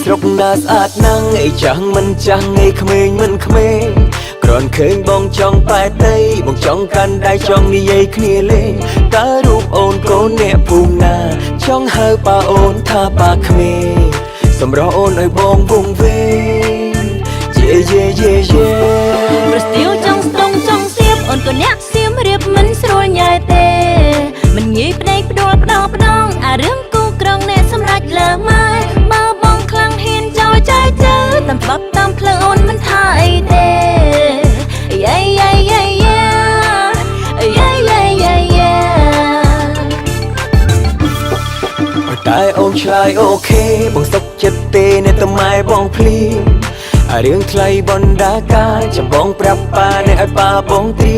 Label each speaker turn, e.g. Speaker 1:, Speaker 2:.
Speaker 1: ស្រុកណាស្អាតណាស់ឯចាំងមិនចាំងឯក្មេងមិនក្មេងគ្រាន់ឃើញបងចង់បែកដីបងចង់កាន់ដៃចង់និយាយគ្នាលេងតើរូបអូនកូនអ្នកភូមិណាចង់ហៅប៉ាអូនថាប៉ាក្មេងសម្រស់អូនឲ្យបងវងវែងយេយេយេយេ
Speaker 2: ប្រស្ទាវចង់ស្ទង់ចង់សៀបអូនក៏អ្នកសៀមរៀបមិនស្រួលញ៉ៃទេមិនងាយផ្ដេកផ្ដួលផ្ដោផ្ដងអារឿងគូក្រងអ្នកសម្រេចលើម៉ែបើបងខ្លាំងហ៊ានចោលចៃជើតាមច្បាប់តាមផ្លូវអូនមិនថាអីទេយាយយាយយាយយាយយាយយាយយាយយា
Speaker 1: តែអូនឆ្លើយអូខេបងសុខចិត្តទេនៅតែម៉ែបងភ្លៀងរឿងថ្លៃបណ្ដាការចាំបងប្រាប់ប៉ាអ្នកឲ្យប៉ាបងទី